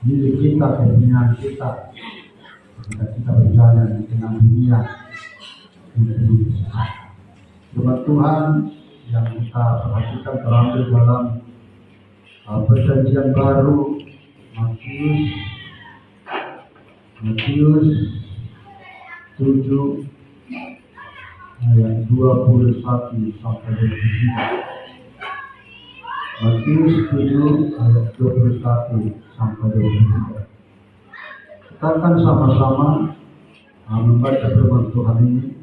milik kita, kepunyaan kita. Ketika kita berjalan di tengah dunia ini, firman Tuhan yang kita perhatikan terambil dalam Perjanjian Baru, Matius 7 ayat 21 sampai 23. Matius 7 ayat 21 sampai 23. Kita akan sama-sama membaca firman Tuhan ini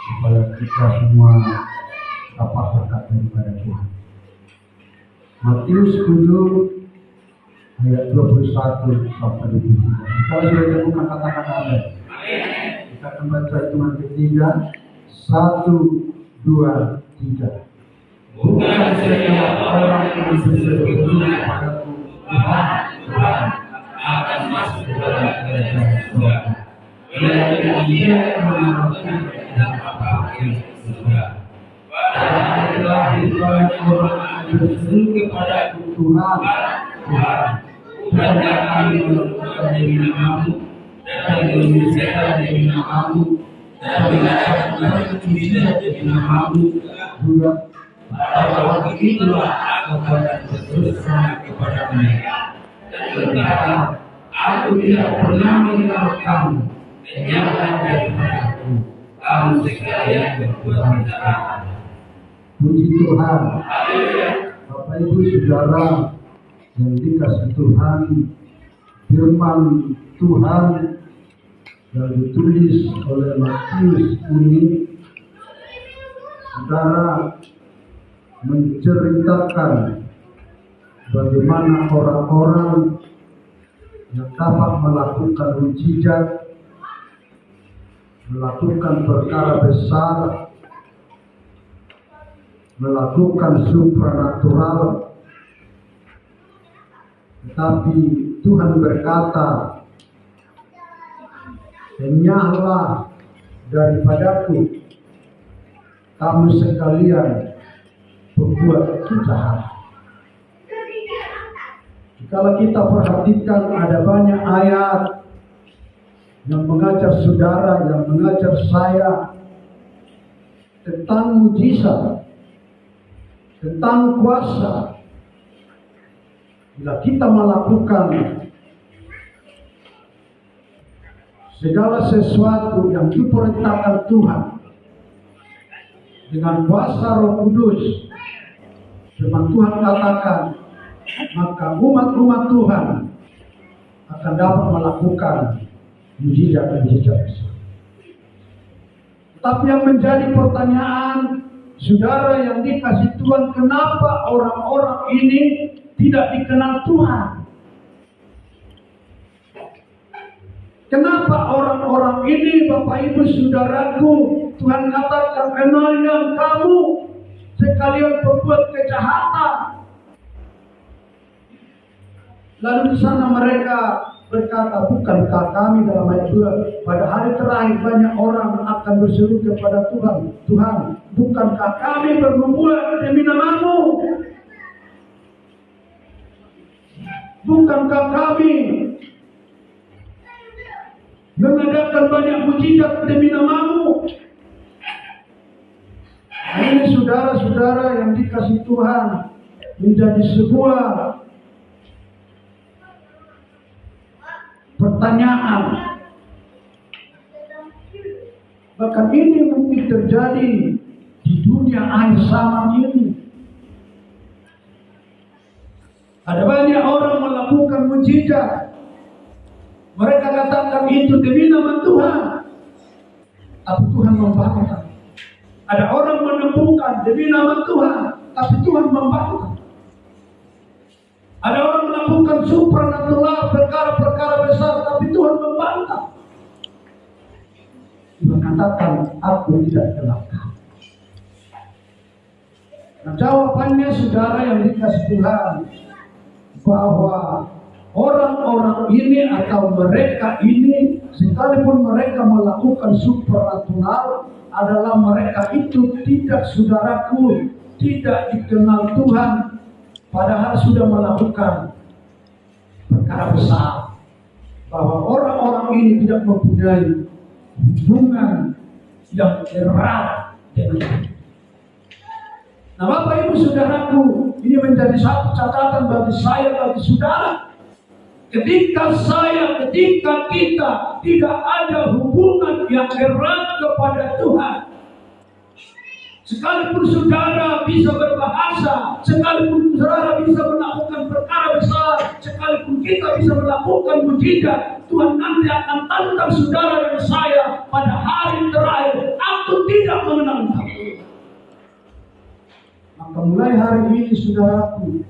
supaya kita semua dapat berkat daripada Tuhan. Matius 7 ayat 21 sampai 23. Kita sudah temukan, katakan amin. Kita akan baca hitungan ketiga. 1, 2, 3. Bukan setiap orang yang berseru kepadaku, Tuhan, Tuhan, akan masuk ke dalam kerajaan surga, melainkan dia yang mengharapkan kehendak Bapa yang di surga. Adalah banyak orang yang berseru kepadaku, Tuhan, Tuhan, bukankah kami melakukan demi namamu dan mengucapkan demi namamu dan melakukan mujizat demi namamu juga? Pada waktu itulah aku akan berterus terang kepada mereka dan berkata, aku tidak pernah mengenal kamu, menyerahkan daripadaku, kamu sekalian berbuat kejahatan. Puji Tuhan. Bapak Ibu Saudara yang dikasihi Tuhan, firman Tuhan yang ditulis oleh Matius ini, saudara, menceritakan bagaimana orang-orang yang dapat melakukan mujizat, melakukan perkara besar, melakukan supranatural, tetapi Tuhan berkata, enyahlah daripadaku kamu sekalian berbuat kejahatan. Kalau kita perhatikan, ada banyak ayat yang mengajar saudara, yang mengajar saya tentang mujizat, tentang kuasa. Bila kita melakukan segala sesuatu yang diperintahkan Tuhan dengan kuasa Roh Kudus, firman Tuhan katakan, maka umat-umat Tuhan akan dapat melakukan mujizat-mujizat. Tapi yang menjadi pertanyaan, saudara yang dikasih Tuhan, kenapa orang-orang ini tidak dikenal Tuhan? Kenapa orang-orang ini, Bapak Ibu Saudaraku, Tuhan katakan, kenalnya kamu sekalian berbuat kejahatan. Lalu di sana mereka berkata, bukankah kami dalam ayat 2, pada hari terakhir banyak orang akan berseru kepada Tuhan, Tuhan, bukankah kami bernubuat demi namamu? Bukankah kami mengadakan banyak mujizat demi namamu? Ini saudara-saudara yang dikasih Tuhan, menjadi sebuah pertanyaan. Bahkan ini mungkin terjadi di dunia akhir zaman ini. Ada banyak orang melakukan mujizat. Mereka katakan itu demi nama Tuhan, tapi Tuhan membantah. Ada orang menemukan demi nama Tuhan, tapi Tuhan membantah. Ada orang melakukan supranatural, perkara-perkara besar, tapi Tuhan membantah. Dia katakan, aku tidak kenal kamu. Nah, jawabannya saudara yang dikasih Tuhan, bahwa orang-orang ini atau mereka ini, sekalipun mereka melakukan supranatural, adalah mereka itu tidak, saudaraku, tidak dikenal Tuhan, padahal sudah melakukan perkara perkara besar, bahwa orang-orang ini tidak mempunyai hubungan yang erat dengan Tuhan. Nah, Bapak Ibu Saudaraku, ini menjadi satu catatan bagi saya, bagi saudara. Ketika kita tidak ada hubungan yang erat kepada Tuhan, sekalipun saudara bisa berbahasa, sekalipun saudara bisa melakukan perkara besar, sekalipun kita bisa melakukan mujizat, Tuhan nanti akan tantang saudara dan saya pada hari terakhir, aku tidak mengenal kamu. Maka mulai hari ini saudaraku,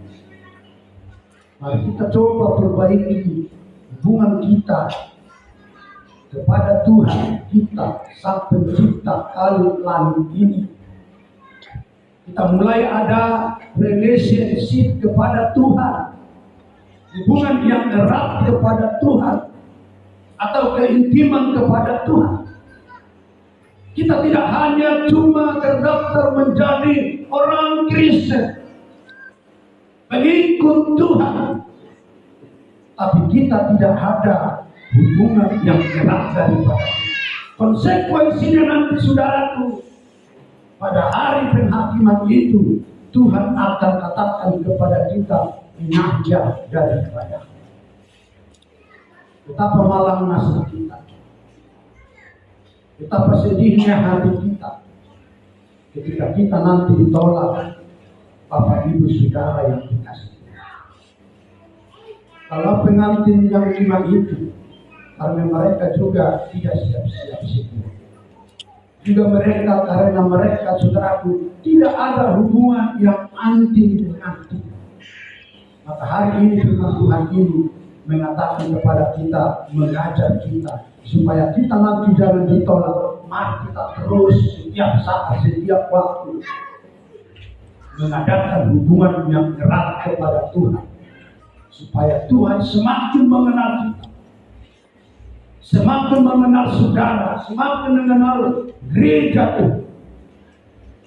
mari kita coba perbaiki hubungan kita kepada Tuhan kita, Sang Pencipta langit ini. Kita mulai ada relationship kepada Tuhan, hubungan yang erat kepada Tuhan, atau keintiman kepada Tuhan. Kita tidak hanya cuma terdaftar menjadi orang Kristen, pengikut Tuhan, tapi kita tidak ada hubungan yang erat daripada. Konsekuensinya nanti saudaraku, pada hari penghakiman itu Tuhan akan katakan kepada kita, menjauh daripada. Betapa malang nasib kita, betapa sedihnya hati kita ketika kita nanti ditolak, Bapak Ibu Saudara yang dikasihi. Kalau pengantin yang 5 itu, karena mereka juga tidak siap-siap sedia. Juga mereka, karena mereka saudaraku tidak ada hubungan yang anti dengan Tuhan. Maka hari ini firman Tuhan ini mengatakan kepada kita, mengajar kita supaya kita nanti jangan ditolak. Mari kita terus setiap saat, setiap waktu mengadakan hubungan yang erat kepada Tuhan, supaya Tuhan semakin mengenal kita, semakin mengenal saudara, semakin mengenal gereja Tuhan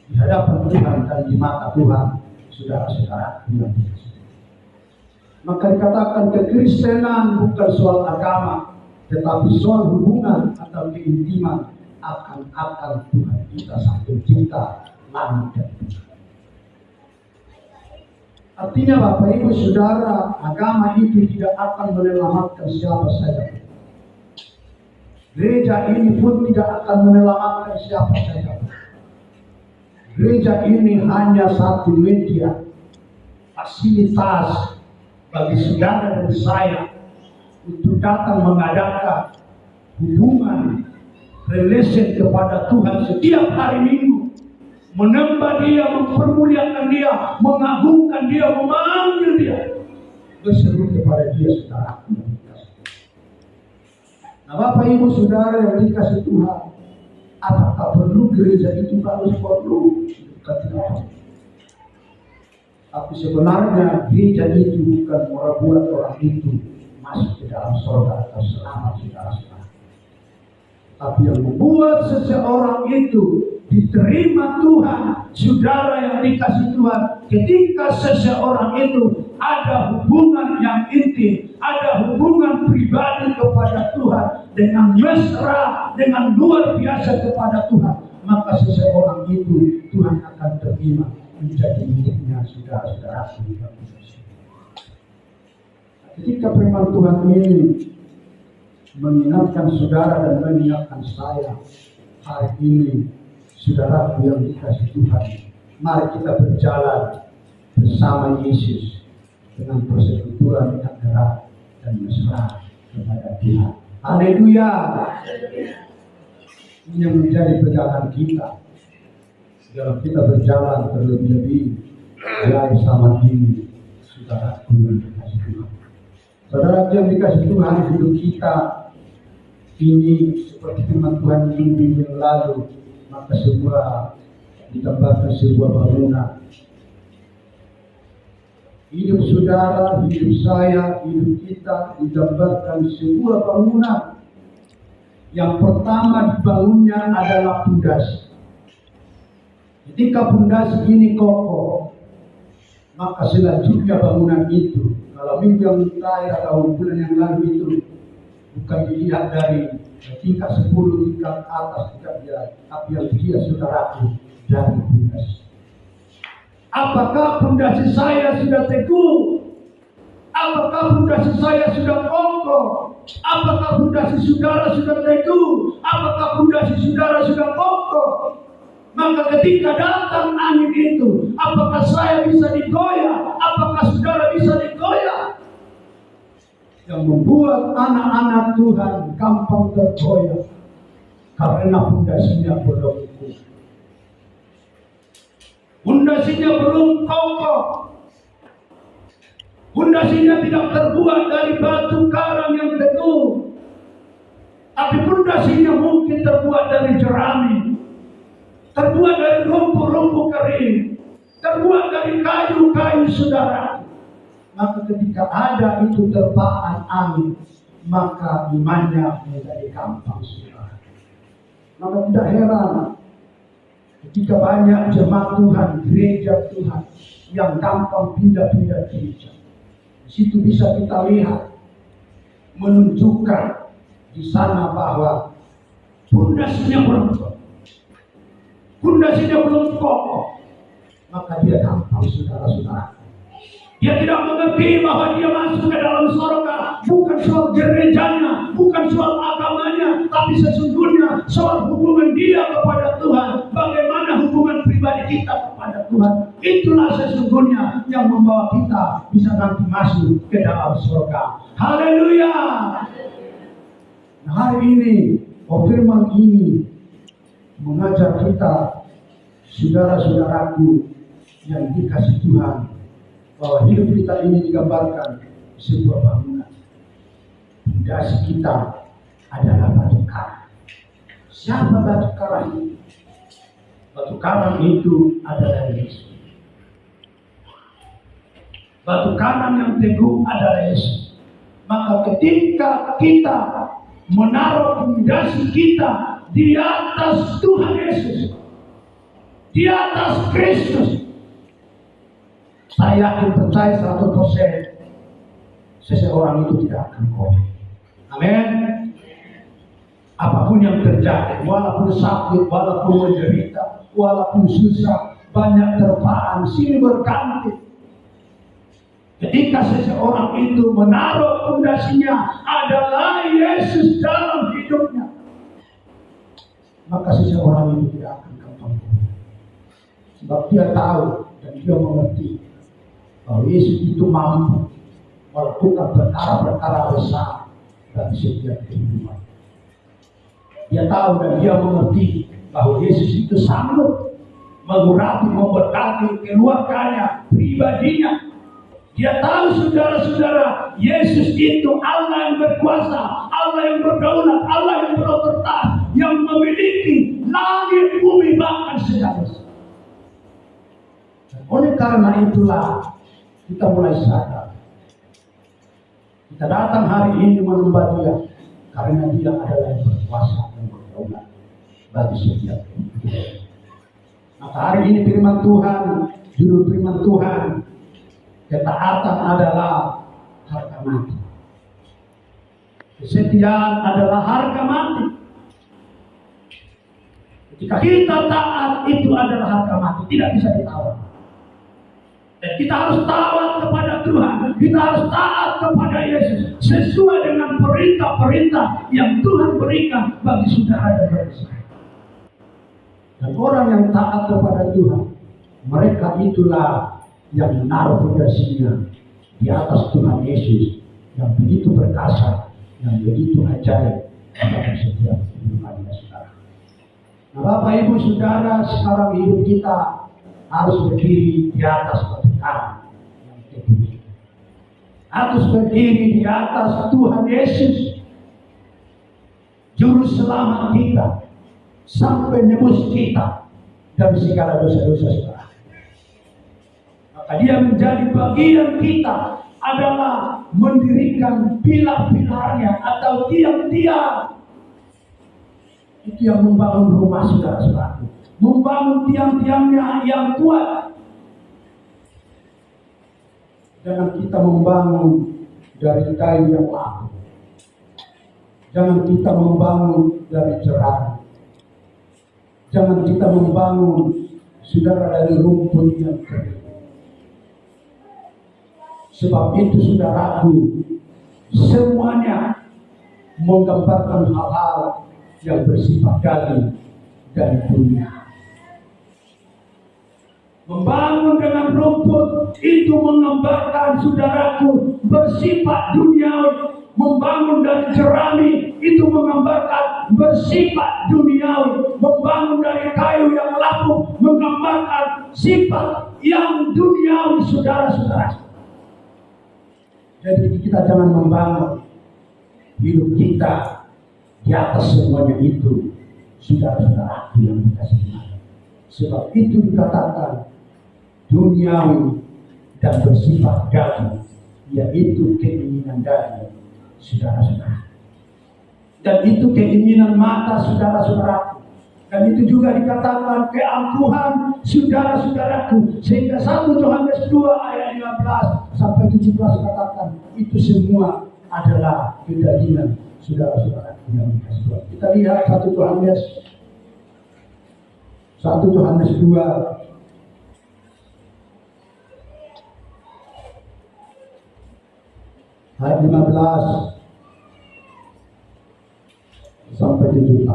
di hadapan Tuhan dan di mata Tuhan, saudara-saudara yang dikasihi. Maka dikatakan kekristenan bukan soal agama, tetapi soal hubungan atau keintiman akan Tuhan kita, Sang Pencipta langit dan bumi. Artinya Bapak Ibu Saudara, agama itu tidak akan menyelamatkan siapa saja. Gereja ini pun tidak akan menyelamatkan siapa saja. Gereja ini hanya satu media, fasilitas bagi saudara dan saya untuk datang mengadakan hubungan relation kepada Tuhan setiap hari Minggu, menambah Dia, mempermuliakan Dia, mengagungkan Dia, memanggil Dia, berseru kepada Dia, saudara. Nah, Bapak Ibu Saudara yang dikasih Tuhan, apakah perlu gereja itu? Harus perlu, tidak. Tapi sebenarnya gereja itu bukan membuat orang itu masuk ke dalam surga atau selamat, saudara-saudara. Tapi yang membuat seseorang itu diterima Tuhan, saudara yang dikasih Tuhan, ketika seseorang itu ada hubungan yang intim, ada hubungan pribadi kepada Tuhan, dengan mesra, dengan luar biasa kepada Tuhan, maka seseorang itu Tuhan akan terima menjadi miliknya, saudara-saudara. Ketika firman Tuhan ini mengingatkan saudara dan mengingatkan saya hari ini, saudara yang dikasih Tuhan, mari kita berjalan bersama Yesus dengan persekutuan yang erat dan mesra kepada Tuhan. Haleluya. Ini yang menjadi pegangan kita dalam kita berjalan terlebih-lebih jauh sama ini, saudara yang dikasih Tuhan. Saudara yang dikasih Tuhan, hidup kita ini seperti firman Tuhan minggu yang lalu, maka semua ditambahkan sebuah bangunan. Hidup saudara, hidup saya, hidup kita digambarkan sebuah bangunan. Yang pertama dibangunnya adalah pondasi. Ketika pondasi ini kokoh, Maka selanjutnya bangunan itu, kalau minggu yang terakhir atau bulan yang lalu itu, bukan dilihat dari tingkat 10 tingkat atas tingkat dia, tapi yang dia saudaraku dari pondasi. Apakah pondasi saya sudah teguh? Apakah pondasi saya sudah kokoh? Apakah pondasi saudara sudah teguh? Apakah pondasi saudara sudah kokoh? Maka ketika datang angin itu, apakah saya bisa digoyah? Apakah saudara bisa digoyah? Yang membuat anak-anak Tuhan gampang tergoyah karena pondasinya belum kuat. Pondasinya belum kokoh. Pondasinya tidak terbuat dari batu karang yang teguh, tapi pondasinya mungkin terbuat dari jerami, terbuat dari rumput-rumput kering, terbuat dari kayu-kayu saudara. Maka ketika ada itu terpaan angin, maka imannya menjadi gampang saudara. Maka tidak heran ketika banyak jemaat Tuhan, gereja Tuhan yang gampang pindah-pindah gereja. Di situ bisa kita lihat, menunjukkan di sana bahwa pondasinya belum kokoh. Pondasinya belum kokoh, maka dia gampang saudara-saudara. Dia tidak mengerti bahwa dia masuk ke dalam surga bukan soal gerejanya, bukan soal agamanya, tapi sesungguhnya soal hubungan dia kepada Tuhan. Bagaimana hubungan pribadi kita kepada Tuhan? Itulah sesungguhnya yang membawa kita bisa nanti masuk ke dalam surga. Haleluya. Nah, hari ini, firman ini mengajar kita, saudara-saudaraku yang dikasih Tuhan, bahwa hidup kita ini digambarkan sebuah bangunan. Pondasi kita adalah batu karang. Siapa batu karang itu? Batu karang itu adalah Yesus. Batu karang yang teguh adalah Yesus. Maka ketika kita menaruh pondasi kita di atas Tuhan Yesus, di atas Kristus, saya yakin percaya 100% seseorang itu tidak akan kokoh. Amin. Apapun yang terjadi, walaupun sakit, walaupun menderita, walaupun susah, banyak terpaan, silih berganti. Ketika seseorang itu menaruh pondasinya adalah Yesus dalam hidupnya, maka seseorang itu tidak akan gampang kokoh. Sebab dia tahu dan dia mengerti bahwa Yesus itu mampu melakukan perkara-perkara besar bagi setiap kehidupan. Dia tahu dan dia mengerti bahwa Yesus itu sanggup mengurapi, memberkati keluarganya, pribadinya. Dia tahu saudara-saudara, Yesus itu Allah yang berkuasa, Allah yang berdaulat, Allah yang berotoritas, yang memiliki langit, bumi, bahkan segala sesuatu. Oleh karena itulah kita mulai sadar. Kita datang hari ini menyembah Dia karena Dia adalah yang berkuasa dan berdaulat bagi setiap kehidupan. Maka hari ini firman Tuhan, judul firman Tuhan, ketaatan adalah harga mati. Kesetiaan adalah harga mati. Ketika kita taat, itu adalah harga mati, tidak bisa ditawar. Dan kita harus taat kepada Tuhan, kita harus taat kepada Yesus sesuai dengan perintah-perintah yang Tuhan berikan bagi saudara dan bagi saya. Dan orang yang taat kepada Tuhan, mereka itulah yang menaruh pondasinya di atas Tuhan Yesus yang begitu perkasa, yang begitu ajaib dalam setiap kehidupan saudara. Nah, Bapak Ibu Saudara, sekarang hidup kita harus berdiri di atas batu karang yang teguh. Harus berdiri di atas Tuhan Yesus, juru selamat kita, sampai nebus kita dari segala dosa-dosa saudara. Maka Dia menjadi bagian kita adalah mendirikan pilar-pilarnya atau tiang-tiang. Itu yang membangun rumah saudara-saudara, membangun tiang-tiangnya yang kuat. Jangan kita membangun dari kayu yang laku. Jangan kita membangun dari jerami. Jangan kita membangun, saudara, dari rumput yang kering. Sebab itu, saudaraku, semuanya menggambarkan hal-hal yang bersifat daging dan dunia. Membangun dengan rumput itu menggambarkan, saudaraku, bersifat duniawi. Membangun dari jerami itu menggambarkan bersifat duniawi. Membangun dari kayu yang lapuk menggambarkan sifat yang duniawi, saudara-saudara. Jadi kita jangan membangun hidup kita di atas semuanya itu, saudara-saudara yang dikasihi. Sebab itu dikatakan duniawi dan bersifat daging, yaitu keinginan daging, saudara-saudara. Dan itu keinginan mata, saudara-saudara. Dan itu juga dikatakan keangkuhan, saudara-saudaraku. Sehingga 1 Yohanes 2 ayat 15 sampai 17 katakan itu semua adalah kedagingan, saudara-saudara yang dikasihi Tuhan. Kita lihat 1 Yohanes 2 ayat 15 sampai 17.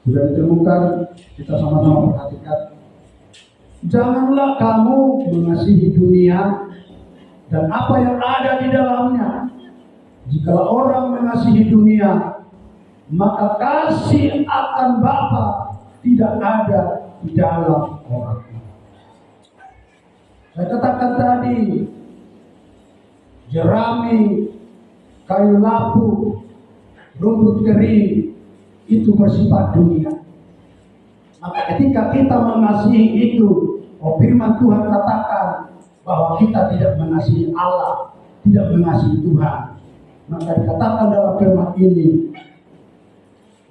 Sudah ditemukan, kita sama-sama perhatikan. Janganlah kamu mengasihi dunia dan apa yang ada di dalamnya. Jika orang mengasihi dunia, maka kasih akan Bapa tidak ada di dalam orang. Saya katakan tadi, jerami, kayu lapuk, rumput kering, itu bersifat dunia. Maka ketika kita mengasihi itu, firman Tuhan katakan bahwa kita tidak mengasihi Allah, tidak mengasihi Tuhan. Maka dikatakan dalam firman ini,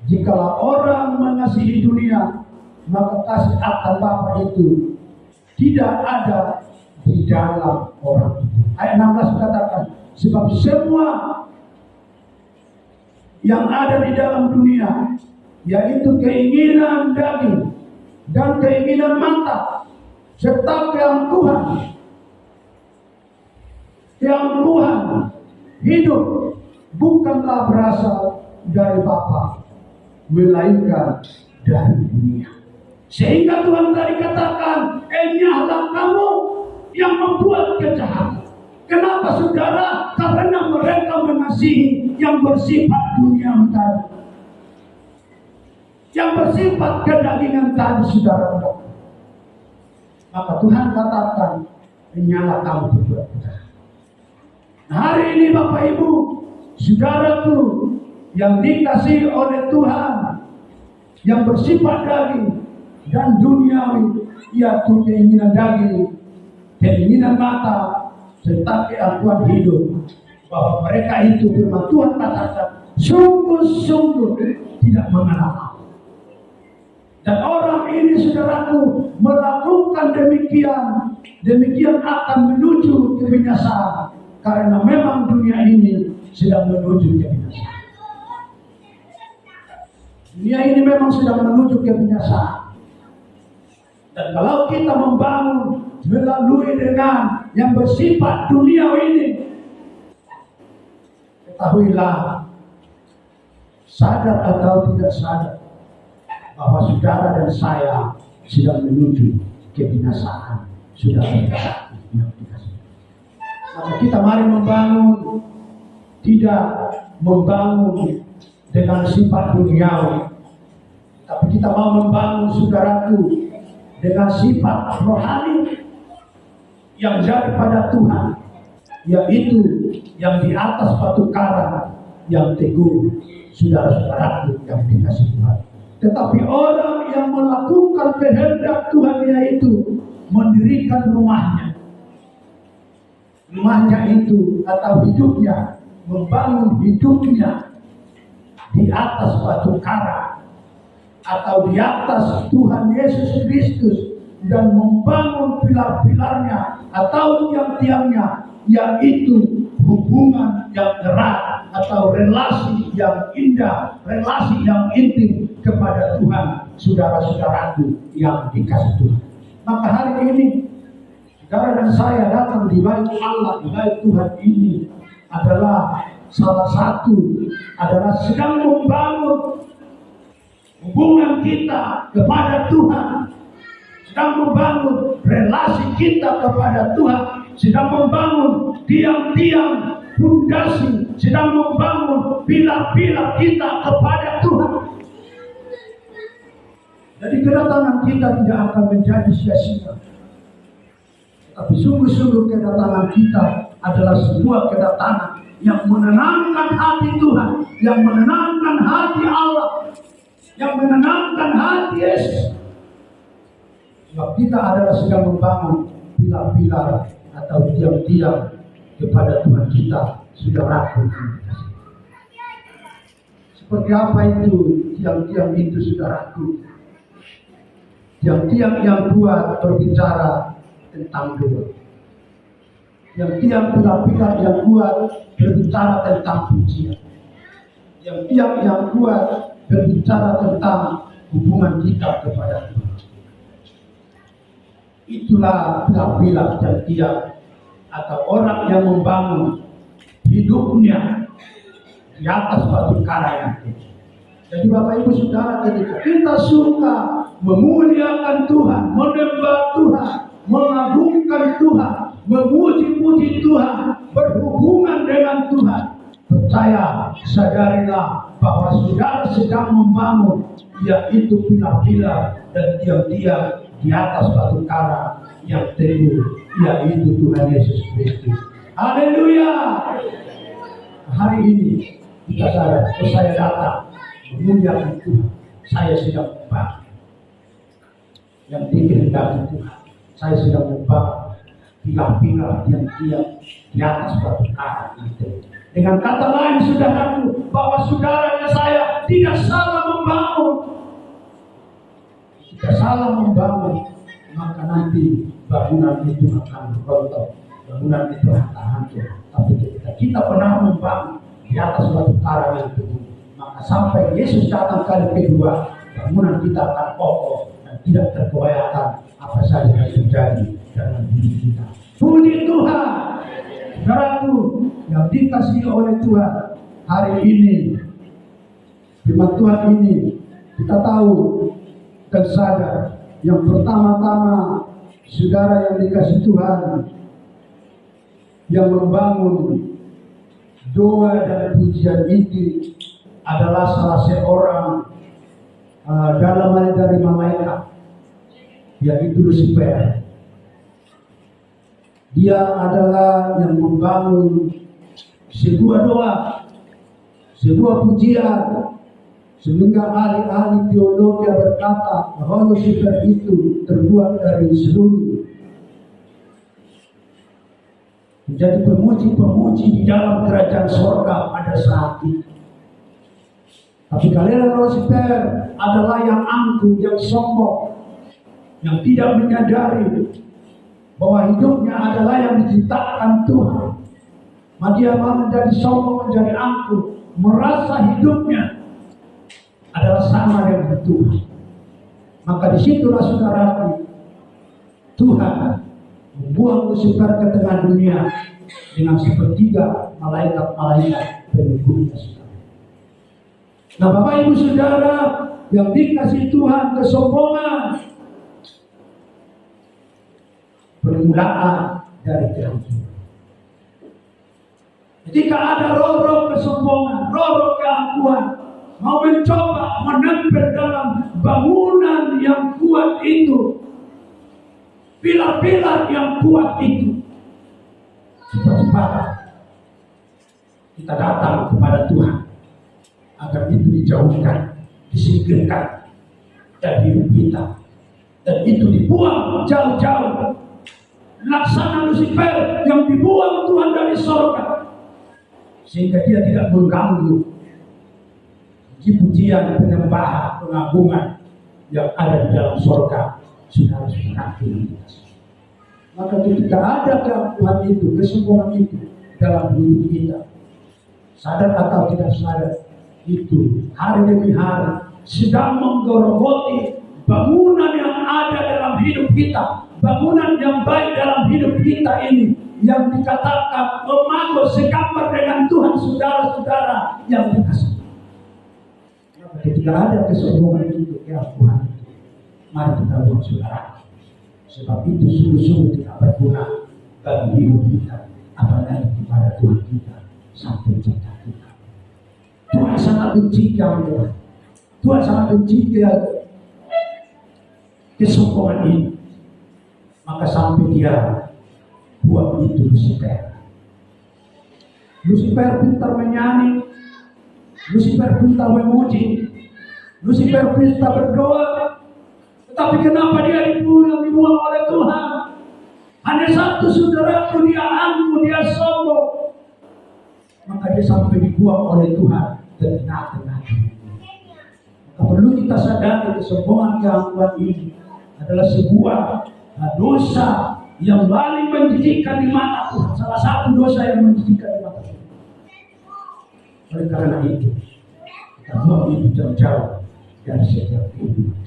jikalau orang mengasihi dunia, maka kasih akan Bapa itu tidak ada di dalam orang itu. Ayat 16 katakan, sebab semua yang ada di dalam dunia, yaitu keinginan daging dan keinginan mata, serta keangkuhan hidup, bukanlah berasal dari Bapa, melainkan dari dunia. Sehingga Tuhan tadi katakan, enyahlah kamu yang membuat kejahatan. Kenapa, saudara? Karena mereka mengasihi yang bersifat dunia tadi, yang bersifat kedagingan tadi, saudara. Maka Tuhan katakan, enyahlah kamu berbuat kejahatan. Nah, hari ini Bapak Ibu, saudaraku yang dikasihi oleh Tuhan, yang bersifat daging dan duniawi, yaitu keinginan daging, keinginan mata, serta keangkuhan hidup, bahwa mereka itu, firman Tuhan katakan, sungguh-sungguh tidak mengenal Allah. Dan orang ini, saudaraku, melakukan demikian akan menuju kebinasaan, karena memang dunia ini sedang menuju kebinasaan. Dunia ini memang sedang menuju kebinasaan. Dan kalau kita membangun melalui dengan yang bersifat dunia ini, ketahuilah, sadar atau tidak sadar, bahwa saudara dan saya sedang menuju kebinasaan. Saudara yang dikasihi. Maka kita mari membangun, tidak membangun dengan sifat duniawi, tapi kita mau membangun, saudaraku, dengan sifat rohani yang daripada Tuhan, yaitu yang di atas batu karang yang teguh, saudara-saudaraku yang dikasihi Tuhan. Tetapi orang yang melakukan kehendak Tuhan, yaitu mendirikan rumahnya itu atau hidupnya, membangun hidupnya di atas batu karang atau di atas Tuhan Yesus Kristus dan membangun pilar-pilarnya atau tiang-tiangnya, yaitu hubungan yang erat atau relasi yang indah, relasi yang intim kepada Tuhan, saudara-saudaraku yang dikasihi Tuhan. Maka hari ini saudara dan saya datang di bait Allah, di bait Tuhan ini adalah salah satu adalah sedang membangun hubungan kita kepada Tuhan, sedang membangun relasi kita kepada Tuhan, sedang membangun tiang-tiang fondasi, sedang membangun pilar-pilar kita kepada Tuhan. Jadi kedatangan kita tidak akan menjadi sia-sia, tapi sungguh-sungguh kedatangan kita adalah sebuah kedatangan yang menenangkan hati Tuhan, yang menenangkan hati Allah, yang menenangkan hati Yesus. Sebab kita adalah sedang membangun pilar-pilar atau tiang-tiang kepada Tuhan kita, saudaraku. Seperti apa itu tiang-tiang itu, saudaraku? Tiang-tiang yang kuat berbicara tentang doa. Tiang-tiang pilar-pilar yang kuat berbicara tentang pujian. Tiang-tiang yang kuat berbicara tentang hubungan kita kepada Tuhan. Itulah pilar-pilar dan tiang atau orang yang membangun hidupnya di atas batu karang itu. Jadi Bapak Ibu Saudara, ketika kita suka memuliakan Tuhan, menyembah Tuhan, mengagungkan Tuhan, memuji-puji Tuhan, berhubungan dengan Tuhan, percaya, sadarilah bahwa saudara sedang membangun yaitu pilar-pilar dan tiang-tiang di atas batu karang yang teguh, yaitu Tuhan Yesus Kristus. Haleluya. Hari ini kita sadar, saya datang memuliakan Tuhan, saya sedang membangun yang dikehendaki Tuhan, saya sedang membangun pilar-pilar tiang-tiang di atas batu karang itu. Dengan kata lain, saudaraku, bahwa saudara dan saya tidak salah membangun. Jika salah membangun, maka nanti bangunan itu akan rontok, bangunan itu akan hancur. Tapi ketika kita pernah membangun di atas batu karang yang teguh, maka sampai Yesus datang kali kedua, bangunan kita akan kokoh dan tidak tergoyahkan apa saja yang terjadi dalam diri kita. Puji Tuhan, saudaraku yang dikasihi oleh Tuhan. Hari ini firman Tuhan ini kita tahu dan sadar, yang pertama-tama saudara yang dikasihi Tuhan, yang membangun doa dan pujian itu adalah salah seorang dalam hal dari malaikat, yaitu Lucifer. Dia adalah yang membangun sebuah doa, sebuah pujian, sehingga ahli-ahli teologi berkata bahwa Lucifer itu terbuat dari seluruh, menjadi pemuji-pemuji di dalam kerajaan surga pada saat itu. Tapi kalian Lucifer adalah yang angkuh, yang sombong, yang tidak menyadari bahwa hidupnya adalah yang diciptakan Tuhan. Maka dia menjadi sombong, menjadi angkuh, merasa hidupnya adalah sama dengan Tuhan. Maka disitulah saudaraku, Tuhan membuang Lucifer ke tengah dunia dengan sepertiga malaikat-malaikat pengikutnya. Nah, Bapak Ibu Saudara yang dikasihi Tuhan, kesombongan permulaan dari kehancuran. Ketika ada roh-roh kesombongan, roh-roh keangkuhan mau mencoba menempel dalam bangunan yang kuat itu, pilar-pilar yang kuat itu, cepat-cepat kita datang kepada Tuhan agar itu dijauhkan, disingkirkan dari hidup kita, dan itu dibuang jauh-jauh. Laksana Lucifer yang dibuang Tuhan dari surga, sehingga dia tidak mengganggu puji-pujian, penyembahan, pengagungan yang ada di dalam surga, saudara-saudara. Maka tidak ada keangkuhan itu, kesombongan itu dalam hidup kita. Sadar atau tidak sadar, itu hari demi hari sedang menggerogoti bangunan yang ada dalam hidup kita, bangunan yang baik dalam hidup kita ini, yang dikatakan memago sekamar dengan Tuhan, saudara-saudara yang dikasihi. Ketika ada kesombongan itu, keangkuhan itu, mari kita buang, saudara. Sebab itu sungguh-sungguh tidak berguna bagi hidup kita, apalagi kepada Tuhan kita sampai cinta kita. Tuhan sangat benci keangkuhan. Tuhan sangat benci kesombongan ini. Maka sampai dia buat itu Lucifer. Lucifer pintar menyanyi, Lucifer pintar memuji, Lucifer pintar berdoa. Tetapi kenapa dia dibuang oleh Tuhan? Hanya satu, saudaraku, dia angkuh, dia sombong. Maka dia sampai dibuang oleh Tuhan ke tengah-tengah. Maka perlu kita sadari kesombongan, keangkuhan ini adalah sebuah dosa yang paling menjijikkan di mata Tuhan. Salah satu dosa yang menjijikkan di mata Tuhan. Oleh karena itu, kita buang itu jauh-jauh dari setiap kehidupan.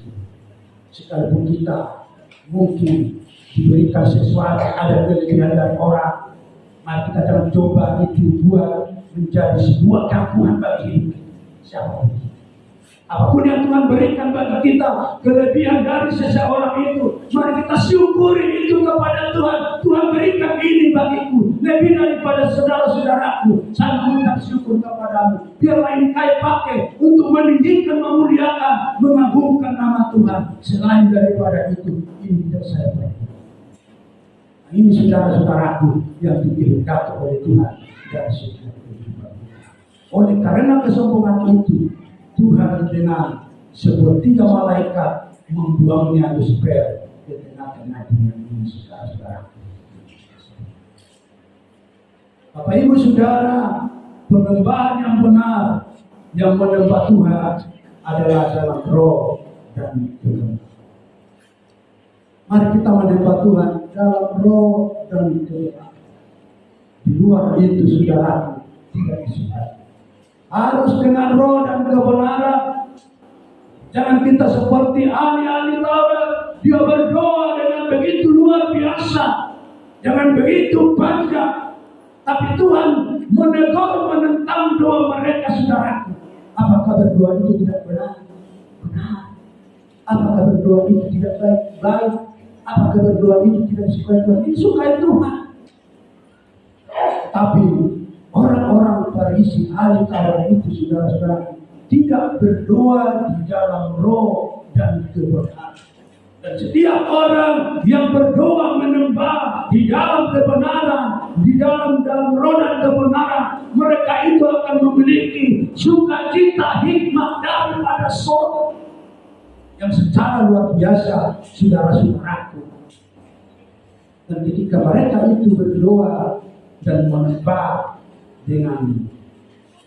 Sekalipun kita mungkin diberikan sesuatu, ada kelebihan dari orang, mari kita jangan coba itu buat menjadi sebuah keangkuhan bagi hidup siapapun. Apapun yang Tuhan berikan bagi kita, kelebihan dari seseorang itu, mari kita syukuri itu kepada Tuhan. Tuhan berikan ini bagiku, lebih daripada saudara-saudaraku. Saya mengucap syukur kepadamu. Biarlah ini kau pakai untuk meninggikan, memuliakan, mengagungkan nama Tuhan. Selain daripada itu, ini tidak saya berikan. Nah, ini saudara-saudaraku yang dikehendaki oleh Tuhan dari setiap kehidupan. Oleh karena kesombongan itu, Tuhan dengan sepertiga malaikat membuangnya Lucifer ke tengah-tengah dunia ini, saudara-saudara. Bapak Ibu Saudara, penyembahan yang benar yang menyembah Tuhan adalah dalam roh dan kebenaran. Mari kita menyembah Tuhan dalam roh dan kebenaran. Di luar itu, saudara, tidak disukai. Harus dengan roh dan kebenaran. Jangan kita seperti ahli-ahli Taurat, dia berdoa dengan begitu luar biasa, jangan begitu bangga. Tapi Tuhan menegur, menentang doa mereka, saudaraku. Apakah berdoa itu tidak benar? Benar. Apakah berdoa itu tidak baik? Baik. Apakah berdoa itu tidak disukai Tuhan? Disukai Tuhan. Tapi orang-orang Farisi, ahli Taurat itu, saudara-saudara, tidak berdoa di dalam roh dan kebenaran. Dan setiap orang yang berdoa menyembah di dalam kebenaran, di dalam roh dan kebenaran, mereka itu akan memiliki sukacita, hikmat daripada surga yang secara luar biasa, saudara-saudaraku. Dan ketika mereka itu berdoa dan menyembah dengan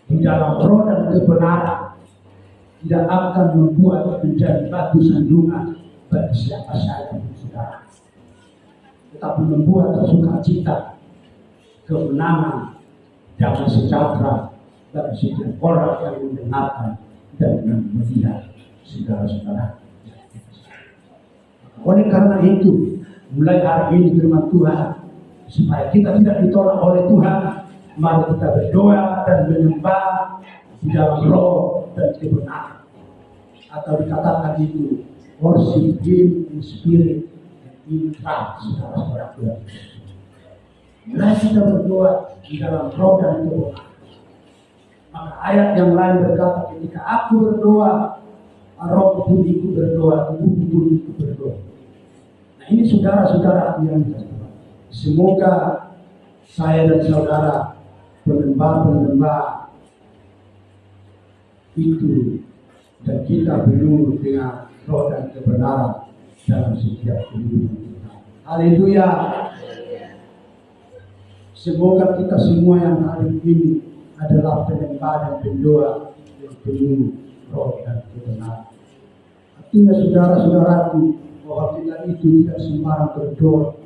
di dalam roh dan kebenaran, tidak akan membuat menjadi batu sandungan bagi siapa saja, saudara. Tetapi membuat sukacita, kemenangan, damai sejahtera bagi setiap orang yang mendengarkan dan melihat, saudara-saudara. Oleh karena itu, mulai hari ini firman Tuhan, supaya kita tidak ditolak oleh Tuhan, mari kita berdoa dan menyembah di dalam roh dan kebenaran. Atau dikatakan itu worship Him in spirit and in truth, saudara-saudara. Mulai kita berdoa di dalam roh dan kebenaran. Maka ayat yang lain berkata, ketika aku berdoa, roh pun ikut berdoa, tubuh pun ikut berdoa. Nah, ini saudara-saudara yang kita. Semoga saya dan saudara penyembah itu dan kita penuh dengan roh dan kebenaran dalam setiap kehidupan kita. Haleluya. Semoga kita semua yang hari ini adalah penyembah dan pendoa yang penuh roh dan kebenaran. Artinya saudara-saudaraku, bahwa kita itu tidak sembarang berdoa,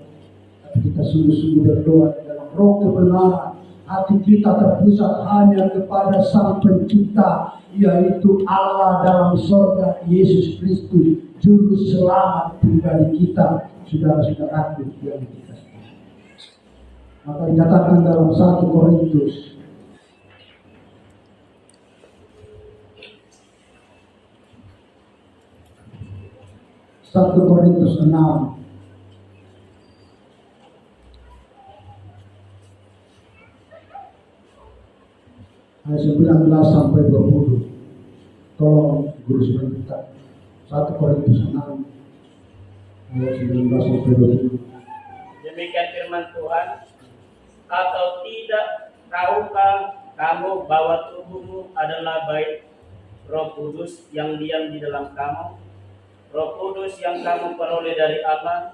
tapi kita sungguh-sungguh berdoa dalam roh kebenaran. Hati kita terpusat hanya kepada Sang Pencipta, yaitu Allah dalam sorga, Yesus Kristus, Juru Selamat pribadi kita, saudara-saudaraku yang dikasihi. Maka dikatakan dalam 1 Korintus Satu Korintus 6 ayat 19 sampai 20. Tolong guru sebentar. 1 Korintus 6 ayat 19 sampai 20. Demikian firman Tuhan. Atau tidak tahukah kamu bahwa tubuhmu adalah bait Roh Kudus yang diam di dalam kamu? Roh Kudus yang kamu peroleh dari Allah,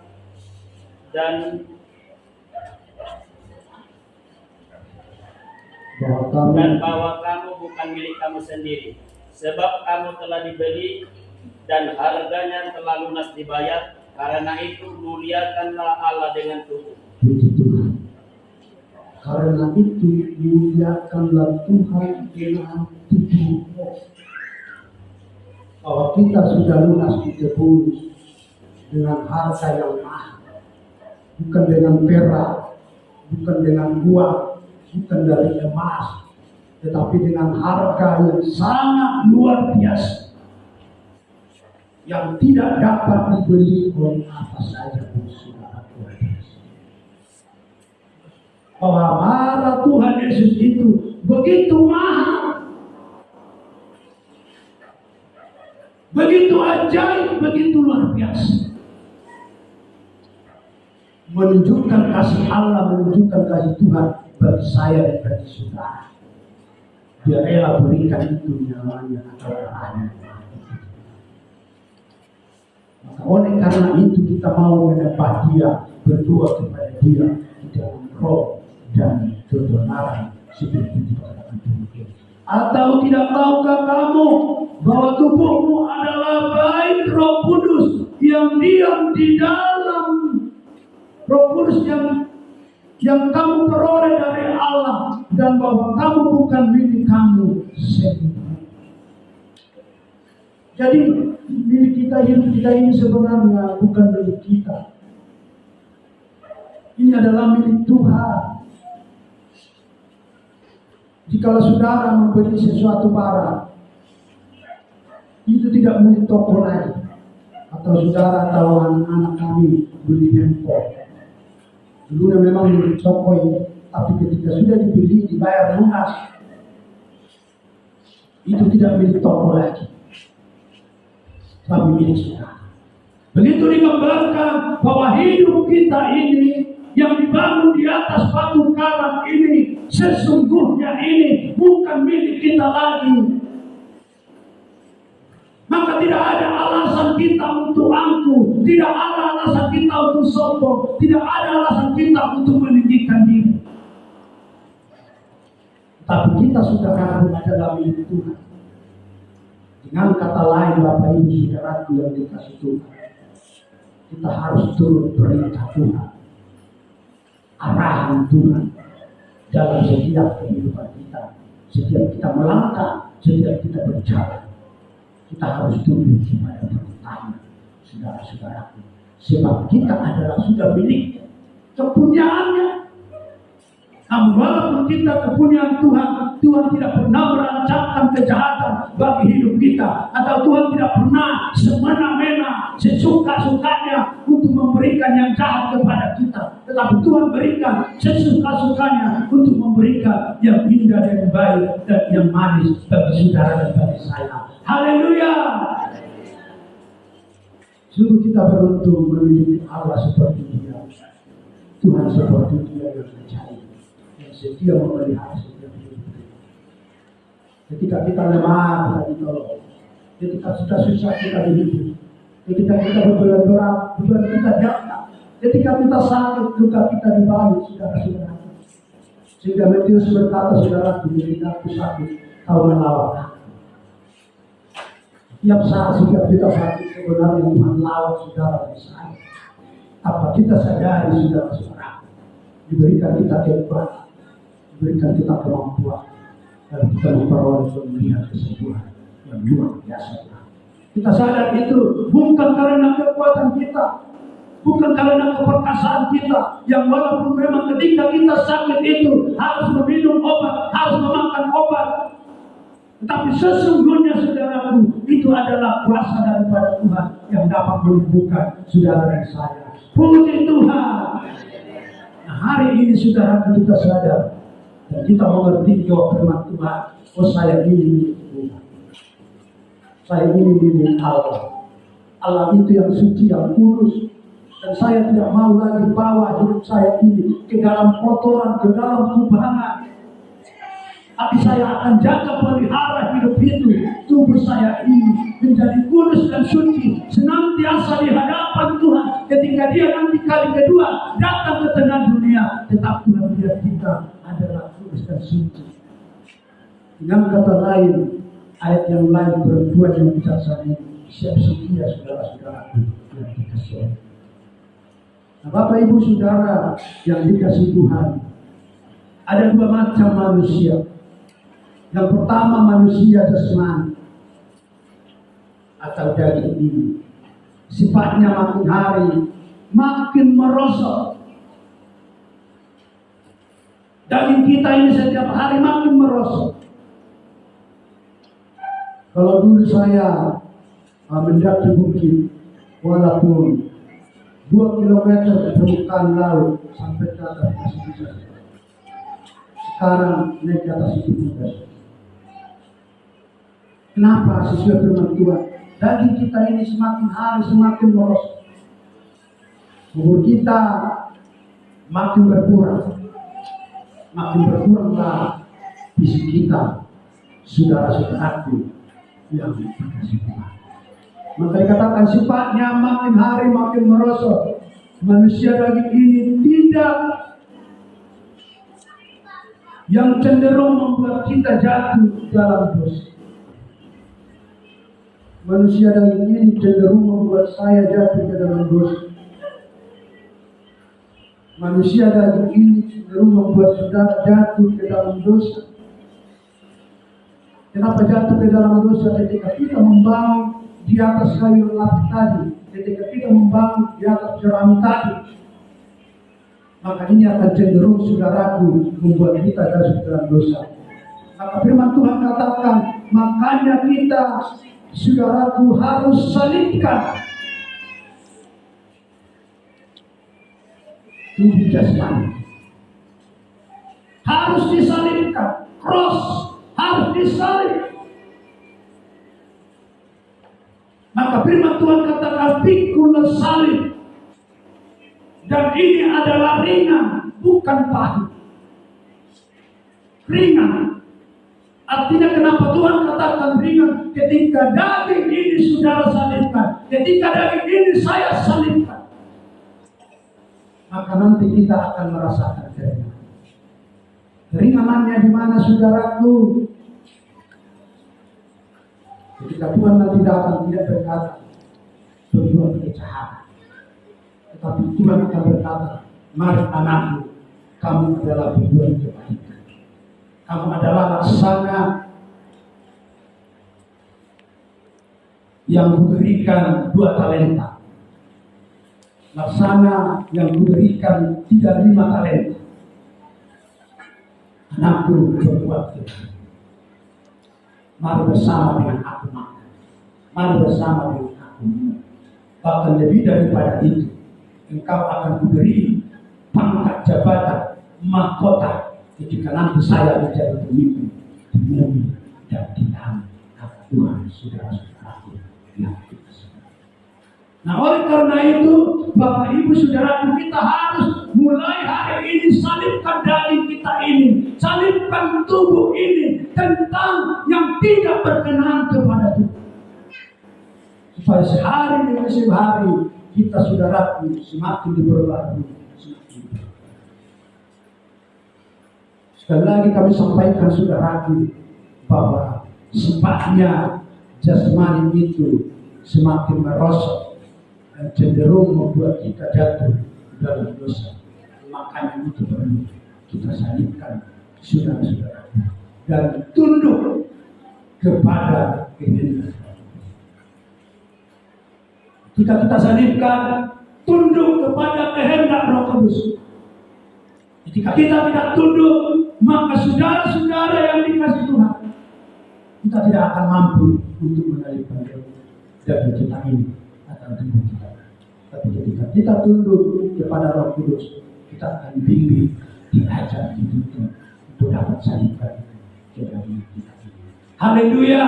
dan bahwa kamu bukan milik kamu sendiri, sebab kamu telah dibeli dan harganya telah lunas dibayar. Karena itu muliakanlah Allah dengan tubuh. Puji Tuhan. Karena itu muliakanlah Tuhan dengan tubuhmu. Bahwa kita sudah lunas ditebus dengan harga yang mahal, bukan dengan perak, bukan dengan uang, bukan dari emas, tetapi dengan harga yang sangat luar biasa, yang tidak dapat dibeli oleh apa saja pun, saudara. Bahwa marah Tuhan Yesus itu begitu mahal, begitu ajaib, begitu luar biasa, menunjukkan kasih Allah, menunjukkan kasih Tuhan bagi saya dan bagi saudara. Dia rela berikan itu nyawanya atau darahnya. Maka oleh karena itu kita mau menyembah Dia, berdoa kepada Dia di dalam roh dan kebenaran seperti dikatakan demikian. Atau tidak tahukah kamu bahwa tubuhmu adalah bait Roh Kudus yang diam di dalam, Roh Kudus yang kamu peroleh dari Allah, dan bahwa kamu bukan milik kamu sendiri. Jadi milik kita, hidup kita ini sebenarnya bukan milik kita. Ini adalah milik Tuhan. Jikalau saudara membeli sesuatu barang, itu tidak milik toko lagi. Atau saudara atau anak-anak kami beli handphone, dulunya memang milik toko ini, tapi ketika sudah dibeli, dibayar lunas, itu tidak milik toko lagi, tapi milik saudara. Begitu dikembangkan bahwa hidup kita ini yang dibangun di atas batu karang ini, sesungguhnya ini bukan milik kita lagi. Maka tidak ada alasan kita untuk angkuh, tidak ada alasan kita untuk sombong, tidak ada alasan kita untuk meninggikan diri. Tapi kita sudah adalah milik Tuhan. Dengan kata lain, Bapak Ibu saudaraku yang dikasih Tuhan, kita harus turut perintah Tuhan, arahan Tuhan dalam setiap kehidupan kita. Setiap kita melangkah, setiap kita berjalan, kita harus tunduk kepada perintahnya, saudara-saudaraku. Sebab kita adalah sudah milik kepunyaannya. Namun walaupun kita kepunyaan Tuhan, Tuhan tidak pernah merancangkan kejahatan bagi hidup kita, atau Tuhan tidak pernah semena-mena, sesuka-sukanya untuk memberikan yang jahat kepada kita. Tetapi Tuhan berikan sesuka-sukanya untuk memberikan yang indah dan baik dan yang manis bagi saudara dan bagi saya. Haleluya! Sungguh kita beruntung memiliki Allah seperti Dia, Tuhan seperti Dia yang percaya, yang setia memelihara setiap hidup. Ketika kita lemah, kita ditolong. Ketika sudah susah, kita dihidup. Ketika kita berat, beban kita jatuh. Ketika kita sakit, luka kita dibalik, saudara-saudara. Sehingga Matius berkata, saudara, ketika aku sakit, kau melawat aku. Tiap saat setiap kita sakit sebenarnya Tuhan lawan saudara dan saya. Apa kita sadari saudara-saudara, diberikan kita kekuatan, diberikan kita kemampuan, dan kita memperoleh melihat kesembuhan yang luar biasa. Kita sadar itu bukan karena kekuatan kita, bukan karena keperkasaan kita, yang walaupun memang ketika kita sakit itu harus meminum obat, harus memakan obat. Tetapi sesungguhnya saudaraku, itu adalah kuasa daripada Tuhan yang dapat menyembuhkan saudara dan saya. Puji Tuhan. Nah, hari ini saudaraku kita sadar dan kita mengerti bahwa firman Tuhan, oh saya ini milik Tuhan. Saya ini milik Allah. Allah itu yang suci, yang kudus. Dan saya tidak mau lagi bawa hidup saya ini ke dalam kotoran, ke dalam kubangan. Tapi saya akan jaga pelihara hidup itu. Tubuh saya ini menjadi kudus dan suci, senantiasa di hadapan Tuhan. Ketika dia nanti kali kedua datang ke tengah dunia, tetap Tuhan melihat kita adalah kudus dan suci. Dengan kata lain, ayat yang lain perempuan yang bijaksana ini siap setia saudara-saudaraku yang dikasihi. Nah, Bapak Ibu Saudara yang dikasihi Tuhan, ada dua macam manusia. Yang pertama manusia jasmani atau daging ini, sifatnya makin hari makin merosot. Daging kita ini setiap hari makin merosot. Kalau dulu saya mendaki bukit, walaupun 2 kilometer ke permukaan laut sampai ke atas masih bisa. Sekarang naik ke atas itu mudah. Kenapa? Sesuai firman Tuhan, daging kita ini semakin hari semakin merosot. Umur kita makin berkurang. Makin berkuranglah fisik kita, saudara-saudaraku yang dikasihi Tuhan. Maka dikatakan sifatnya makin hari makin merosot. Manusia daging ini tidak yang cenderung membuat kita jatuh dalam dosa. Manusia daging ini cenderung membuat saya jatuh ke dalam dosa. Manusia daging ini cenderung membuat saudara jatuh ke dalam dosa. Kenapa jatuh ke dalam dosa? Ketika kita membangun di atas kayu lapis tadi, ketika kita membangun di atas jerami tadi, maka ini akan cenderung saudaraku membuat kita jatuh ke dalam dosa. Maka firman Tuhan katakan, makanya kita saudaraku harus salibkan tubuh jasmani. Harus disalibkan, cross harus disalib. Maka firman Tuhan katakan pikul salib. Dan ini adalah ringan, bukan pahit. Ringan. Artinya kenapa Tuhan katakan ringan? Ketika daging ini saudara salibkan, ketika daging ini saya salibkan, maka nanti kita akan merasakan keringanan. Keringanannya di mana saudaraku? Ketika Tuhan nanti datang tidak berkata berbuat kejahatan, tetapi Tuhan akan berkata, mari anakku, kamu adalah berbuat kebaikan. Kamu adalah laksana yang kuberikan 2 talenta. Laksana yang kuberikan 35 talenta. Anakku berbuat kebaikan. Mari bersama dengan aku makan. Mari bersama dengan aku minum. Bahkan lebih daripada itu, engkau akan kuberi pangkat jabatan, mahkota, ketika nanti saya menjadi pemimpin di bumi dan di tanah Tuhan saudara-saudaraku yang dikasihi. Nah, oleh karena itu, Bapak Ibu Saudaraku, kita harus mulai hari ini salibkan daging kita ini, salibkan tubuh ini tentang yang tidak berkenan kepada Tuhan. Supaya sehari demi sehari kita saudaraku semakin diperbarui, semakin diperbarui. Sekali lagi kami sampaikan saudaraku bahwa sifatnya jasmani itu semakin merosot dan cenderung membuat kita jatuh dalam dosa. Makanya itu perlu kita salibkan saudara-saudara dan tunduk kepada kehendak. Jika kita salibkan, tunduk kepada kehendak Roh Kudus. Jika kita tidak tunduk, maka saudara-saudara yang dikasihi Tuhan, kita tidak akan mampu untuk mengalihkan daging kita ini atau tubuh kita. Tapi ketika kita tunduk kepada Roh Kudus, kita akan bimbing, diajar, dituntun untuk dapat salibkan ke dalam kita. Haleluya.